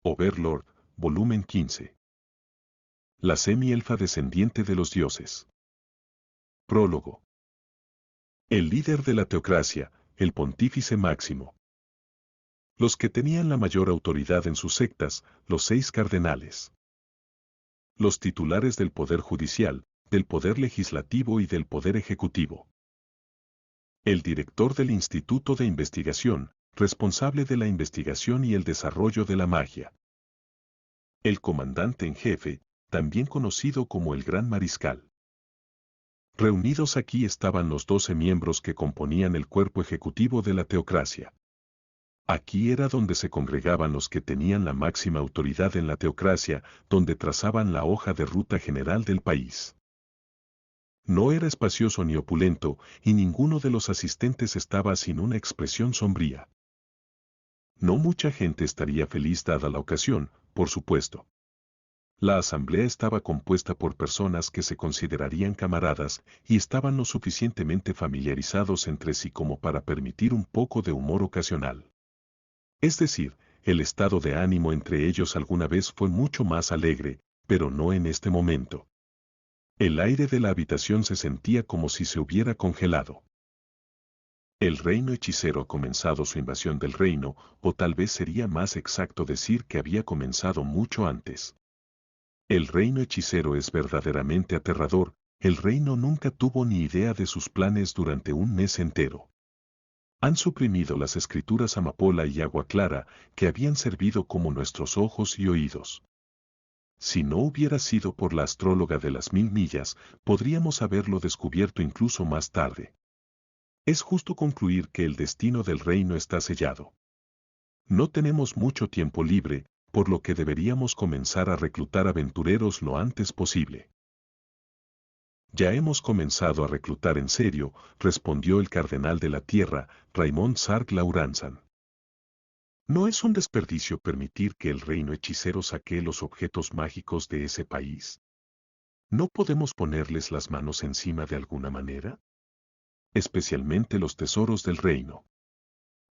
Overlord, volumen 15. La semi-elfa descendiente de los dioses. Prólogo. El líder de la teocracia, el pontífice máximo. Los que tenían la mayor autoridad en sus sectas, los 6 cardenales. Los titulares del poder judicial, del poder legislativo y del poder ejecutivo. El director del Instituto de Investigación, responsable de la investigación y el desarrollo de la magia. El comandante en jefe, también conocido como el Gran Mariscal. Reunidos aquí estaban los 12 miembros que componían el cuerpo ejecutivo de la teocracia. Aquí era donde se congregaban los que tenían la máxima autoridad en la teocracia, donde trazaban la hoja de ruta general del país. No era espacioso ni opulento, y ninguno de los asistentes estaba sin una expresión sombría. No mucha gente estaría feliz dada la ocasión, por supuesto. La asamblea estaba compuesta por personas que se considerarían camaradas y estaban lo suficientemente familiarizados entre sí como para permitir un poco de humor ocasional. Es decir, el estado de ánimo entre ellos alguna vez fue mucho más alegre, pero no en este momento. El aire de la habitación se sentía como si se hubiera congelado. El reino hechicero ha comenzado su invasión del reino, o tal vez sería más exacto decir que había comenzado mucho antes. El reino hechicero es verdaderamente aterrador, el reino nunca tuvo ni idea de sus planes durante un mes entero. Han suprimido las escrituras amapola y agua clara, que habían servido como nuestros ojos y oídos. Si no hubiera sido por la astróloga de las 1000 millas, podríamos haberlo descubierto incluso más tarde. Es justo concluir que el destino del reino está sellado. No tenemos mucho tiempo libre, por lo que deberíamos comenzar a reclutar aventureros lo antes posible. Ya hemos comenzado a reclutar en serio, respondió el cardenal de la tierra, Raymond Sark-Lauranzan. ¿No es un desperdicio permitir que el reino hechicero saque los objetos mágicos de ese país? ¿No podemos ponerles las manos encima de alguna manera? Especialmente los tesoros del reino.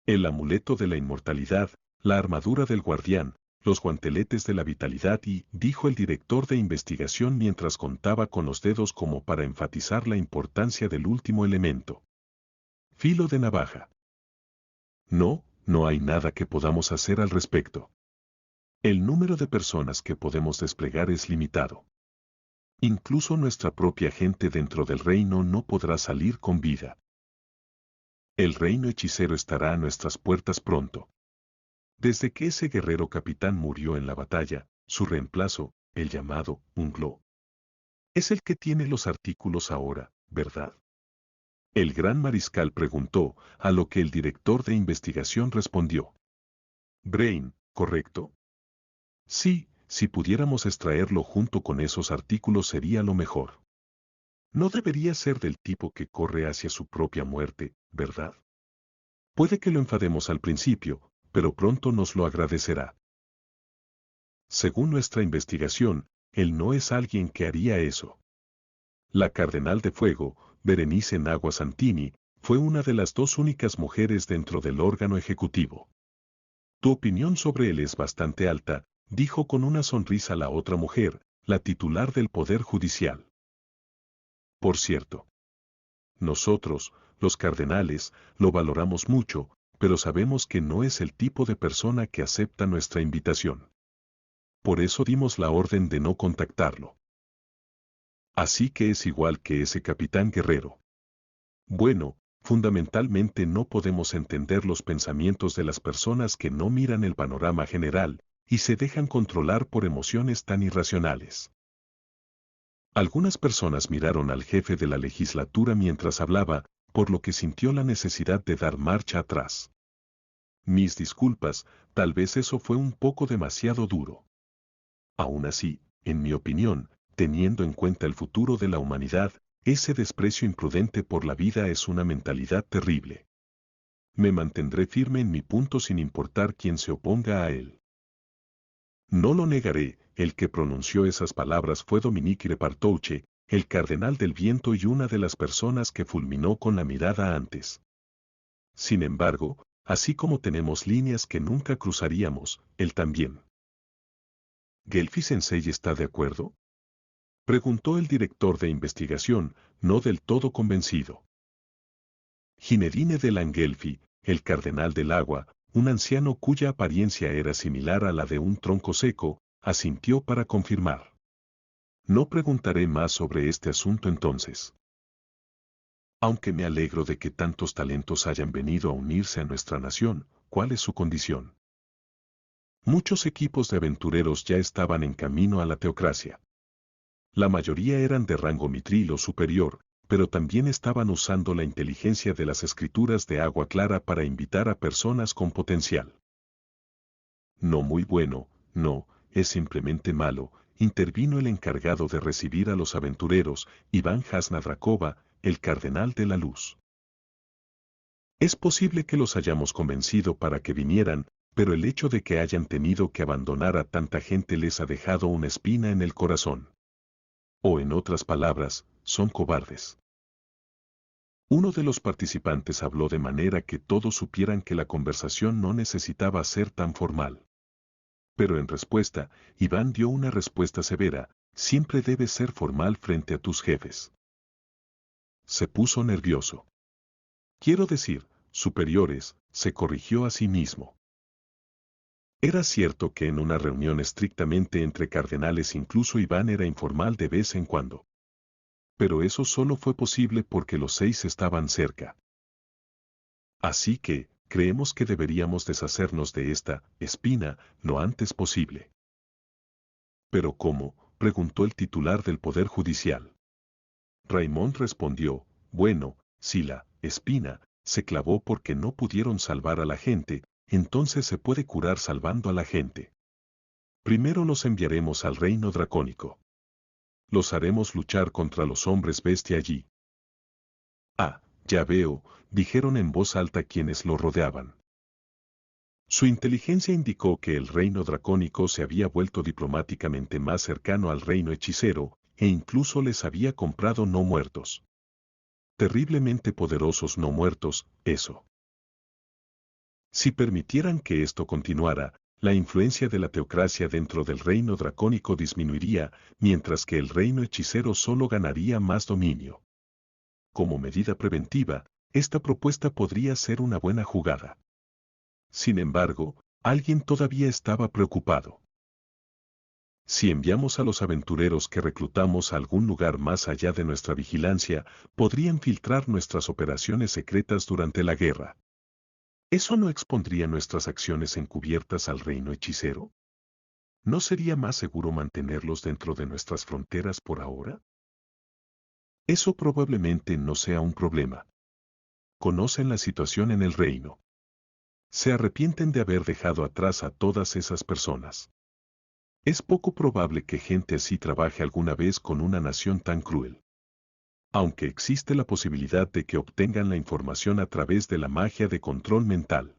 El amuleto de la inmortalidad, la armadura del guardián, los guanteletes de la vitalidad y, dijo el director de investigación mientras contaba con los dedos como para enfatizar la importancia del último elemento. Filo de navaja. No hay nada que podamos hacer al respecto. El número de personas que podemos desplegar es limitado. Incluso nuestra propia gente dentro del reino no podrá salir con vida. El reino hechicero estará a nuestras puertas pronto. Desde que ese guerrero capitán murió en la batalla, su reemplazo, el llamado Unglo, es el que tiene los artículos ahora, ¿verdad? El gran mariscal preguntó, a lo que el director de investigación respondió. Brain, ¿correcto? Sí, si pudiéramos extraerlo junto con esos artículos sería lo mejor. No debería ser del tipo que corre hacia su propia muerte, ¿verdad? Puede que lo enfademos al principio, pero pronto nos lo agradecerá. Según nuestra investigación, él no es alguien que haría eso. La cardenal de fuego, Berenice Nagua Santini, fue una de las 2 únicas mujeres dentro del órgano ejecutivo. Tu opinión sobre él es bastante alta, dijo con una sonrisa la otra mujer, la titular del Poder Judicial. Por cierto, nosotros, los cardenales, lo valoramos mucho, pero sabemos que no es el tipo de persona que acepta nuestra invitación. Por eso dimos la orden de no contactarlo. Así que es igual que ese capitán guerrero. Bueno, fundamentalmente no podemos entender los pensamientos de las personas que no miran el panorama general y se dejan controlar por emociones tan irracionales. Algunas personas miraron al jefe de la legislatura mientras hablaba, por lo que sintió la necesidad de dar marcha atrás. Mis disculpas, tal vez eso fue un poco demasiado duro. Aún así, en mi opinión, teniendo en cuenta el futuro de la humanidad, ese desprecio imprudente por la vida es una mentalidad terrible. Me mantendré firme en mi punto sin importar quién se oponga a él. No lo negaré, el que pronunció esas palabras fue Dominique Repartouche, el cardenal del viento y una de las personas que fulminó con la mirada antes. Sin embargo, así como tenemos líneas que nunca cruzaríamos, él también. ¿Gelfi Sensei está de acuerdo? Preguntó el director de investigación, no del todo convencido. Ginedine de Langelfi, el cardenal del agua, un anciano cuya apariencia era similar a la de un tronco seco, asintió para confirmar. No preguntaré más sobre este asunto entonces. Aunque me alegro de que tantos talentos hayan venido a unirse a nuestra nación, ¿cuál es su condición? Muchos equipos de aventureros ya estaban en camino a la teocracia. La mayoría eran de rango mitril o superior, pero también estaban usando la inteligencia de las escrituras de agua clara para invitar a personas con potencial. No muy bueno, no, es simplemente malo, intervino el encargado de recibir a los aventureros, Iván Jasna Drakova, el cardenal de la luz. Es posible que los hayamos convencido para que vinieran, pero el hecho de que hayan tenido que abandonar a tanta gente les ha dejado una espina en el corazón. O en otras palabras, son cobardes. Uno de los participantes habló de manera que todos supieran que la conversación no necesitaba ser tan formal. Pero en respuesta, Iván dio una respuesta severa: siempre debes ser formal frente a tus jefes. Se puso nervioso. Quiero decir, superiores, se corrigió a sí mismo. Era cierto que en una reunión estrictamente entre cardenales incluso Iván era informal de vez en cuando. Pero eso solo fue posible porque los 6 estaban cerca. Así que, creemos que deberíamos deshacernos de esta espina lo antes posible. ¿Pero cómo?, preguntó el titular del Poder Judicial. Raymond respondió: bueno, si la espina se clavó porque no pudieron salvar a la gente, entonces se puede curar salvando a la gente. Primero los enviaremos al reino dracónico. Los haremos luchar contra los hombres bestia allí. Ah, ya veo, dijeron en voz alta quienes lo rodeaban. Su inteligencia indicó que el reino dracónico se había vuelto diplomáticamente más cercano al reino hechicero, e incluso les había comprado no muertos. Terriblemente poderosos no muertos, eso. Si permitieran que esto continuara, la influencia de la teocracia dentro del reino dracónico disminuiría, mientras que el reino hechicero solo ganaría más dominio. Como medida preventiva, esta propuesta podría ser una buena jugada. Sin embargo, alguien todavía estaba preocupado. Si enviamos a los aventureros que reclutamos a algún lugar más allá de nuestra vigilancia, podrían filtrar nuestras operaciones secretas durante la guerra. ¿Eso no expondría nuestras acciones encubiertas al reino hechicero? ¿No sería más seguro mantenerlos dentro de nuestras fronteras por ahora? Eso probablemente no sea un problema. Conocen la situación en el reino. Se arrepienten de haber dejado atrás a todas esas personas. Es poco probable que gente así trabaje alguna vez con una nación tan cruel. Aunque existe la posibilidad de que obtengan la información a través de la magia de control mental.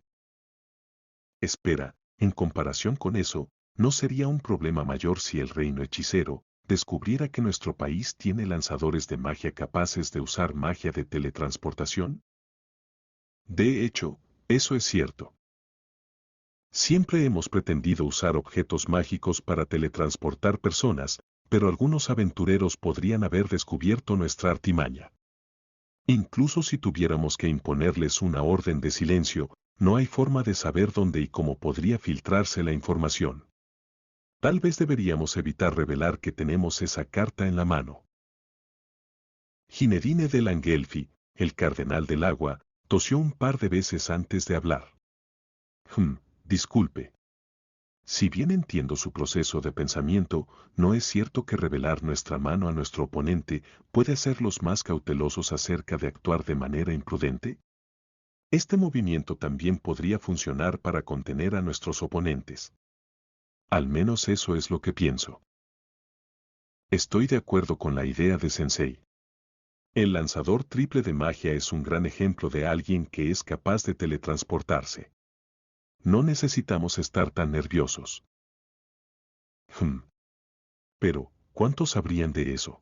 Espera, en comparación con eso, ¿no sería un problema mayor si el reino hechicero descubriera que nuestro país tiene lanzadores de magia capaces de usar magia de teletransportación? De hecho, eso es cierto. Siempre hemos pretendido usar objetos mágicos para teletransportar personas, pero algunos aventureros podrían haber descubierto nuestra artimaña. Incluso si tuviéramos que imponerles una orden de silencio, no hay forma de saber dónde y cómo podría filtrarse la información. Tal vez deberíamos evitar revelar que tenemos esa carta en la mano. Ginedine de Langelfi, el cardenal del agua, tosió un par de veces antes de hablar. Disculpe. Si bien entiendo su proceso de pensamiento, ¿no es cierto que revelar nuestra mano a nuestro oponente puede hacerlos más cautelosos acerca de actuar de manera imprudente? Este movimiento también podría funcionar para contener a nuestros oponentes. Al menos eso es lo que pienso. Estoy de acuerdo con la idea de Sensei. El lanzador triple de magia es un gran ejemplo de alguien que es capaz de teletransportarse. No necesitamos estar tan nerviosos. Pero, ¿cuántos sabrían de eso?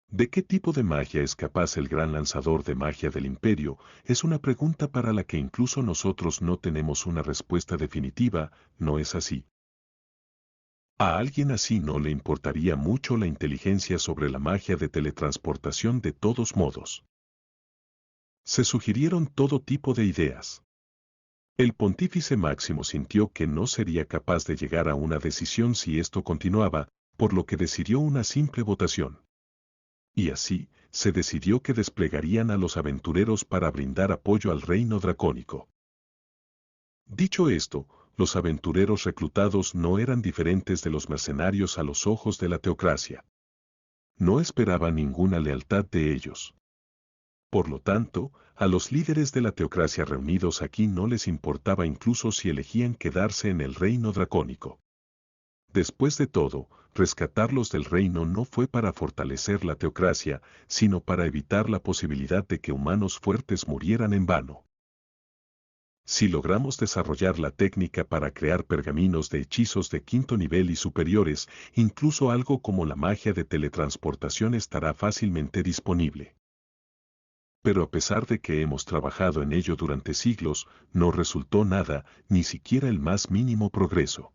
¿De qué tipo de magia es capaz el gran lanzador de magia del imperio? Es una pregunta para la que incluso nosotros no tenemos una respuesta definitiva, ¿no es así? A alguien así no le importaría mucho la inteligencia sobre la magia de teletransportación de todos modos. Se sugirieron todo tipo de ideas. El pontífice máximo sintió que no sería capaz de llegar a una decisión si esto continuaba, por lo que decidió una simple votación. Y así, se decidió que desplegarían a los aventureros para brindar apoyo al reino dracónico. Dicho esto, los aventureros reclutados no eran diferentes de los mercenarios a los ojos de la teocracia. No esperaba ninguna lealtad de ellos. Por lo tanto, a los líderes de la teocracia reunidos aquí no les importaba incluso si elegían quedarse en el reino dracónico. Después de todo, rescatarlos del reino no fue para fortalecer la teocracia, sino para evitar la posibilidad de que humanos fuertes murieran en vano. Si logramos desarrollar la técnica para crear pergaminos de hechizos de quinto nivel y superiores, incluso algo como la magia de teletransportación estará fácilmente disponible. Pero a pesar de que hemos trabajado en ello durante siglos, no resultó nada, ni siquiera el más mínimo progreso.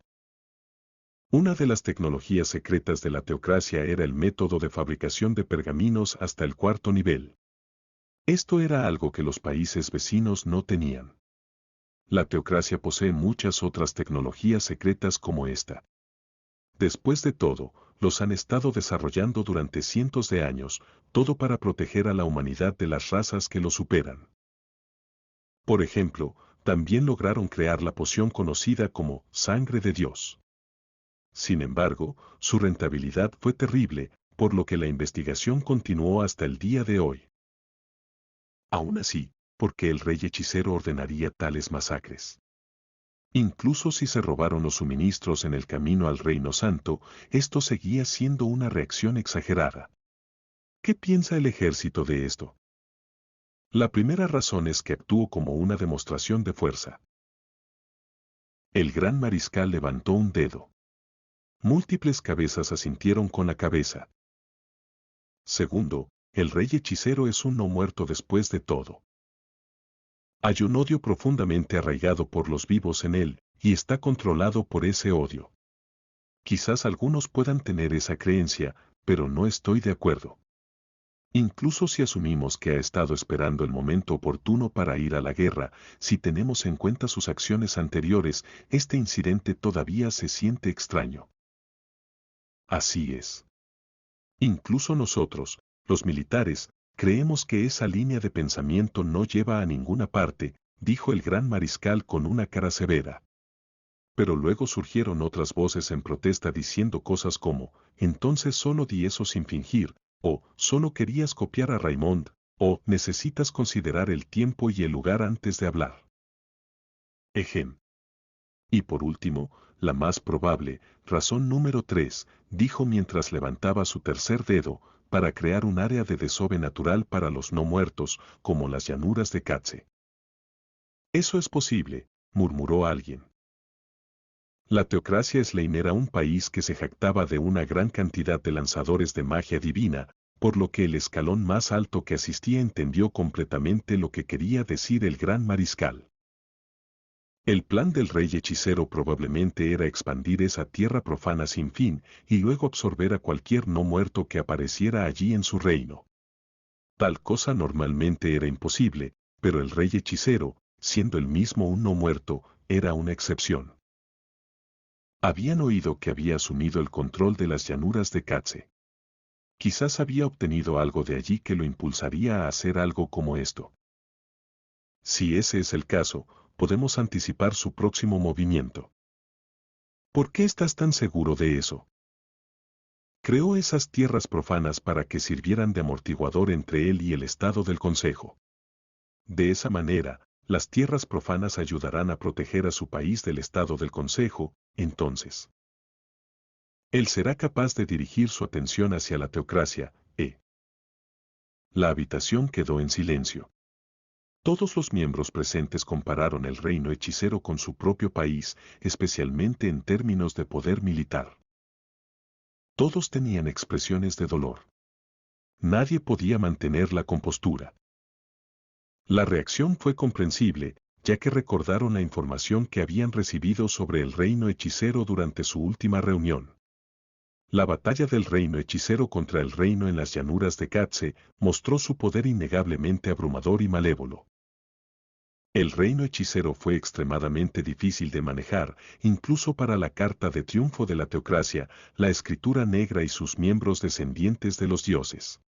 Una de las tecnologías secretas de la teocracia era el método de fabricación de pergaminos hasta el cuarto nivel. Esto era algo que los países vecinos no tenían. La teocracia posee muchas otras tecnologías secretas como esta. Después de todo, los han estado desarrollando durante cientos de años, todo para proteger a la humanidad de las razas que lo superan. Por ejemplo, también lograron crear la poción conocida como sangre de Dios. Sin embargo, su rentabilidad fue terrible, por lo que la investigación continuó hasta el día de hoy. Aún así, ¿por qué el rey hechicero ordenaría tales masacres? Incluso si se robaron los suministros en el camino al Reino Santo, esto seguía siendo una reacción exagerada. ¿Qué piensa el ejército de esto? La primera razón es que actuó como una demostración de fuerza. El gran mariscal levantó un dedo. Múltiples cabezas asintieron con la cabeza. Segundo, el rey hechicero es un no muerto después de todo. Hay un odio profundamente arraigado por los vivos en él, y está controlado por ese odio. Quizás algunos puedan tener esa creencia, pero no estoy de acuerdo. Incluso si asumimos que ha estado esperando el momento oportuno para ir a la guerra, si tenemos en cuenta sus acciones anteriores, este incidente todavía se siente extraño. Así es. Incluso nosotros, los militares, creemos que esa línea de pensamiento no lleva a ninguna parte, dijo el gran mariscal con una cara severa. Pero luego surgieron otras voces en protesta diciendo cosas como, entonces solo di eso sin fingir, o solo querías copiar a Raymond, o necesitas considerar el tiempo y el lugar antes de hablar. Ejem. Y por último, la más probable, razón número 3, dijo mientras levantaba su tercer dedo, para crear un área de desove natural para los no muertos, como las llanuras de Katze. Eso es posible, murmuró alguien. La teocracia Slayn era un país que se jactaba de una gran cantidad de lanzadores de magia divina, por lo que el escalón más alto que asistía entendió completamente lo que quería decir el gran mariscal. El plan del rey hechicero probablemente era expandir esa tierra profana sin fin y luego absorber a cualquier no muerto que apareciera allí en su reino. Tal cosa normalmente era imposible, pero el rey hechicero, siendo él mismo un no muerto, era una excepción. Habían oído que había asumido el control de las llanuras de Katze. Quizás había obtenido algo de allí que lo impulsaría a hacer algo como esto. Si ese es el caso, podemos anticipar su próximo movimiento. ¿Por qué estás tan seguro de eso? Creó esas tierras profanas para que sirvieran de amortiguador entre él y el Estado del Consejo. De esa manera, las tierras profanas ayudarán a proteger a su país del Estado del Consejo, entonces. Él será capaz de dirigir su atención hacia la teocracia, La habitación quedó en silencio. Todos los miembros presentes compararon el reino hechicero con su propio país, especialmente en términos de poder militar. Todos tenían expresiones de dolor. Nadie podía mantener la compostura. La reacción fue comprensible, ya que recordaron la información que habían recibido sobre el reino hechicero durante su última reunión. La batalla del reino hechicero contra el reino en las llanuras de Katze mostró su poder innegablemente abrumador y malévolo. El reino hechicero fue extremadamente difícil de manejar, incluso para la carta de triunfo de la teocracia, la escritura negra y sus miembros descendientes de los dioses.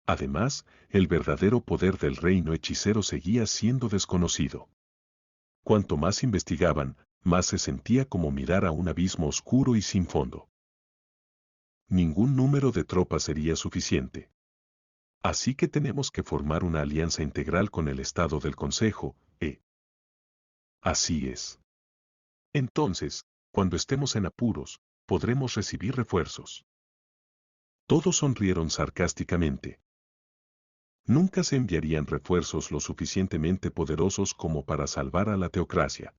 Además, el verdadero poder del reino hechicero seguía siendo desconocido. Cuanto más investigaban, más se sentía como mirar a un abismo oscuro y sin fondo. Ningún número de tropas sería suficiente. Así que tenemos que formar una alianza integral con el Estado del Consejo, Así es. Entonces, cuando estemos en apuros, podremos recibir refuerzos. Todos sonrieron sarcásticamente. Nunca se enviarían refuerzos lo suficientemente poderosos como para salvar a la teocracia.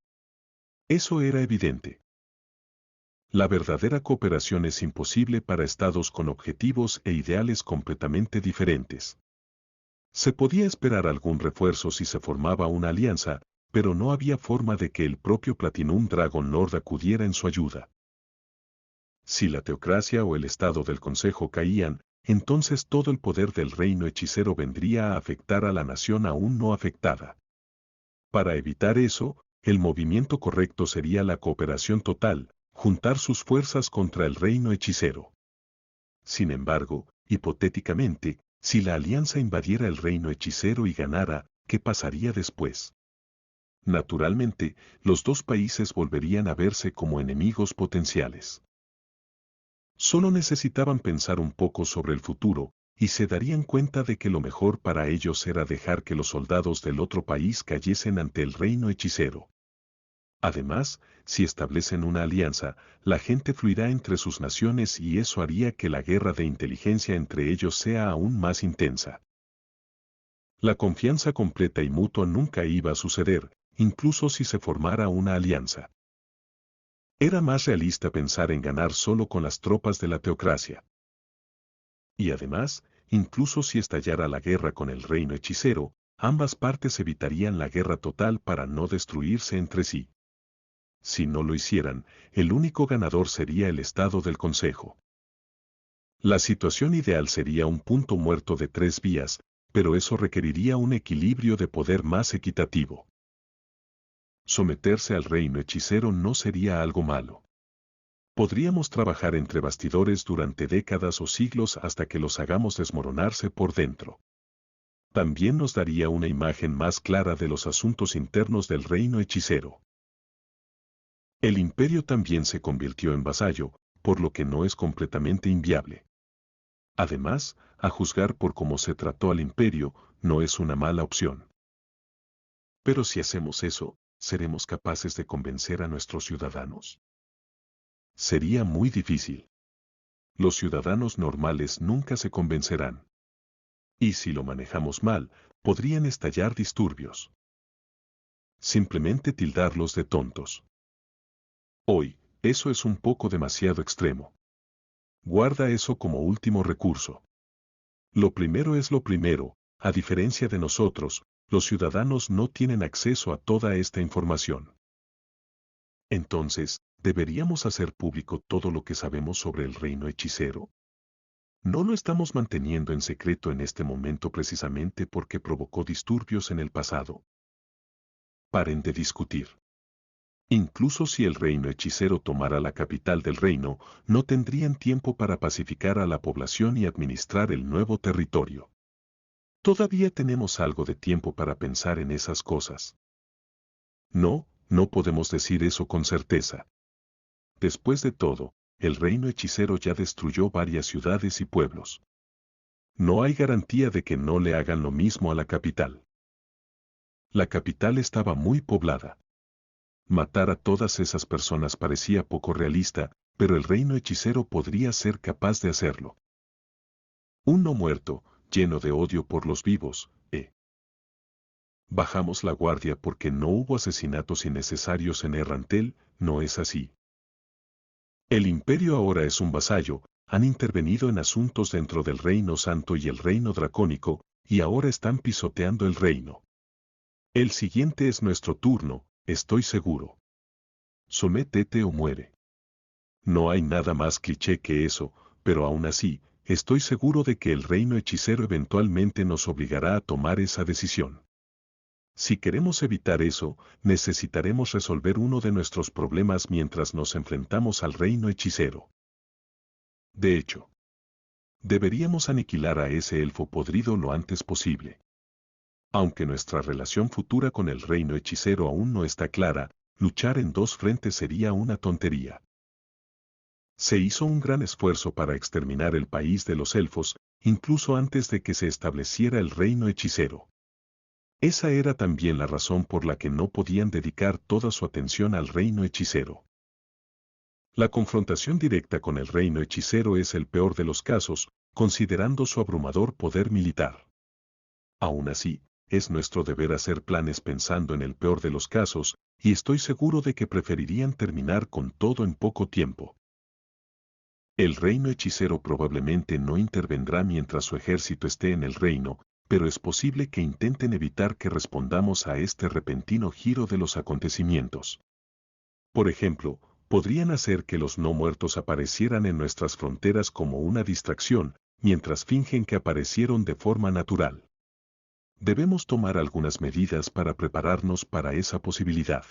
Eso era evidente. La verdadera cooperación es imposible para estados con objetivos e ideales completamente diferentes. Se podía esperar algún refuerzo si se formaba una alianza, pero no había forma de que el propio Platinum Dragon Lord acudiera en su ayuda. Si la teocracia o el estado del consejo caían, entonces todo el poder del reino hechicero vendría a afectar a la nación aún no afectada. Para evitar eso, el movimiento correcto sería la cooperación total, juntar sus fuerzas contra el reino hechicero. Sin embargo, hipotéticamente, si la alianza invadiera el reino hechicero y ganara, ¿qué pasaría después? Naturalmente, los dos países volverían a verse como enemigos potenciales. Solo necesitaban pensar un poco sobre el futuro, y se darían cuenta de que lo mejor para ellos era dejar que los soldados del otro país cayesen ante el reino hechicero. Además, si establecen una alianza, la gente fluirá entre sus naciones y eso haría que la guerra de inteligencia entre ellos sea aún más intensa. La confianza completa y mutua nunca iba a suceder, incluso si se formara una alianza. Era más realista pensar en ganar solo con las tropas de la teocracia. Y además, incluso si estallara la guerra con el reino hechicero, ambas partes evitarían la guerra total para no destruirse entre sí. Si no lo hicieran, el único ganador sería el estado del consejo. La situación ideal sería un punto muerto de 3 vías, pero eso requeriría un equilibrio de poder más equitativo. Someterse al reino hechicero no sería algo malo. Podríamos trabajar entre bastidores durante décadas o siglos hasta que los hagamos desmoronarse por dentro. También nos daría una imagen más clara de los asuntos internos del reino hechicero. El imperio también se convirtió en vasallo, por lo que no es completamente inviable. Además, a juzgar por cómo se trató al imperio, no es una mala opción. Pero si hacemos eso, ¿seremos capaces de convencer a nuestros ciudadanos? Sería muy difícil. Los ciudadanos normales nunca se convencerán. Y si lo manejamos mal, podrían estallar disturbios. Simplemente tildarlos de tontos. Hoy, eso es un poco demasiado extremo. Guarda eso como último recurso. Lo primero es lo primero, a diferencia de nosotros, los ciudadanos no tienen acceso a toda esta información. Entonces, ¿deberíamos hacer público todo lo que sabemos sobre el reino hechicero? ¿No lo estamos manteniendo en secreto en este momento precisamente porque provocó disturbios en el pasado? Paren de discutir. Incluso si el reino hechicero tomara la capital del reino, no tendrían tiempo para pacificar a la población y administrar el nuevo territorio. Todavía tenemos algo de tiempo para pensar en esas cosas. No, no podemos decir eso con certeza. Después de todo, el reino hechicero ya destruyó varias ciudades y pueblos. No hay garantía de que no le hagan lo mismo a la capital. La capital estaba muy poblada. Matar a todas esas personas parecía poco realista, pero el reino hechicero podría ser capaz de hacerlo. Un no muerto, lleno de odio por los vivos, Bajamos la guardia porque no hubo asesinatos innecesarios en Errantel, ¿no es así? El imperio ahora es un vasallo, han intervenido en asuntos dentro del reino santo y el reino dracónico, y ahora están pisoteando el reino. El siguiente es nuestro turno, estoy seguro. Sométete o muere. No hay nada más cliché que eso, pero aún así, estoy seguro de que el reino hechicero eventualmente nos obligará a tomar esa decisión. Si queremos evitar eso, necesitaremos resolver uno de nuestros problemas mientras nos enfrentamos al reino hechicero. De hecho, deberíamos aniquilar a ese elfo podrido lo antes posible. Aunque nuestra relación futura con el reino hechicero aún no está clara, luchar en dos frentes sería una tontería. Se hizo un gran esfuerzo para exterminar el país de los elfos, incluso antes de que se estableciera el reino hechicero. Esa era también la razón por la que no podían dedicar toda su atención al reino hechicero. La confrontación directa con el reino hechicero es el peor de los casos, considerando su abrumador poder militar. Aún así, es nuestro deber hacer planes pensando en el peor de los casos, y estoy seguro de que preferirían terminar con todo en poco tiempo. El reino hechicero probablemente no intervendrá mientras su ejército esté en el reino, pero es posible que intenten evitar que respondamos a este repentino giro de los acontecimientos. Por ejemplo, podrían hacer que los no muertos aparecieran en nuestras fronteras como una distracción, mientras fingen que aparecieron de forma natural. Debemos tomar algunas medidas para prepararnos para esa posibilidad.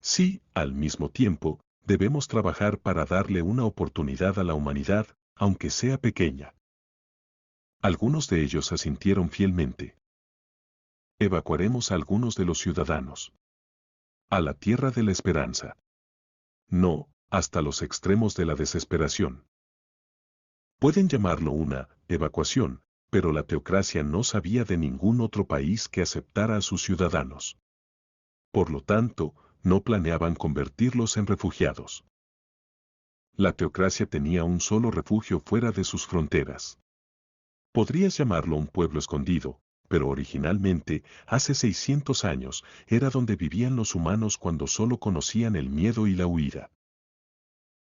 Sí, al mismo tiempo, debemos trabajar para darle una oportunidad a la humanidad, aunque sea pequeña. Algunos de ellos asintieron fielmente. Evacuaremos a algunos de los ciudadanos. A la tierra de la esperanza. No, hasta los extremos de la desesperación. Pueden llamarlo una evacuación, pero la teocracia no sabía de ningún otro país que aceptara a sus ciudadanos. Por lo tanto, no planeaban convertirlos en refugiados. La teocracia tenía un solo refugio fuera de sus fronteras. Podrías llamarlo un pueblo escondido, pero originalmente, hace 600 años, era donde vivían los humanos cuando solo conocían el miedo y la huida.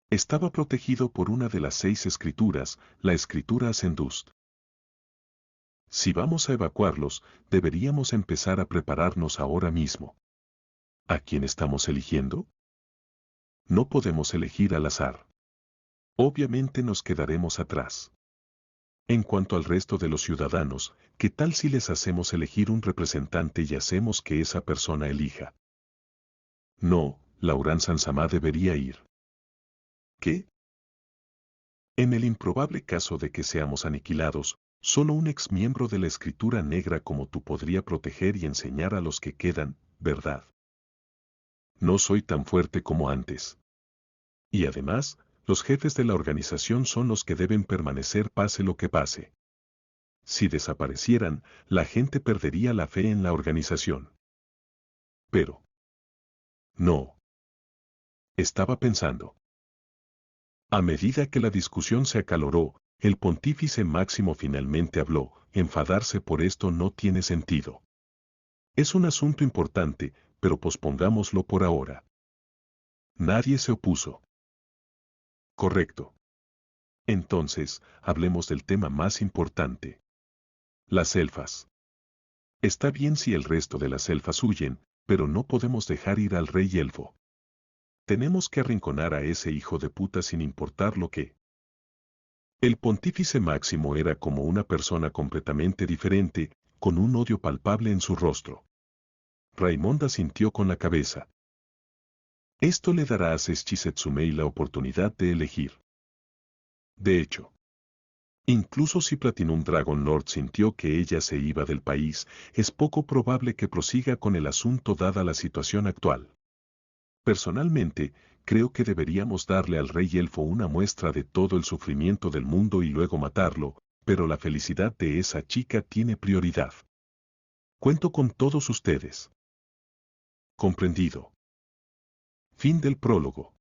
Estaba protegido por una de las 6 escrituras, la escritura Zendust. Si vamos a evacuarlos, deberíamos empezar a prepararnos ahora mismo. ¿A quién estamos eligiendo? No podemos elegir al azar. Obviamente nos quedaremos atrás. En cuanto al resto de los ciudadanos, ¿qué tal si les hacemos elegir un representante y hacemos que esa persona elija? No, Lauran Sansama debería ir. ¿Qué? En el improbable caso de que seamos aniquilados, solo un exmiembro de la escritura negra como tú podría proteger y enseñar a los que quedan, ¿verdad? No soy tan fuerte como antes. Y además, los jefes de la organización son los que deben permanecer pase lo que pase. Si desaparecieran, la gente perdería la fe en la organización. Pero... no. Estaba pensando. A medida que la discusión se acaloró, el pontífice máximo finalmente habló, enfadarse por esto no tiene sentido. Es un asunto importante, pero pospongámoslo por ahora. Nadie se opuso. Correcto. Entonces, hablemos del tema más importante. Las elfas. Está bien si el resto de las elfas huyen, pero no podemos dejar ir al rey elfo. Tenemos que arrinconar a ese hijo de puta sin importar lo que. El pontífice máximo era como una persona completamente diferente, con un odio palpable en su rostro. Raimonda sintió con la cabeza. Esto le dará a Seschi-Setsumei la oportunidad de elegir. De hecho, incluso si Platinum Dragon Lord sintió que ella se iba del país, es poco probable que prosiga con el asunto dada la situación actual. Personalmente, creo que deberíamos darle al rey elfo una muestra de todo el sufrimiento del mundo y luego matarlo, pero la felicidad de esa chica tiene prioridad. Cuento con todos ustedes. Comprendido. Fin del prólogo.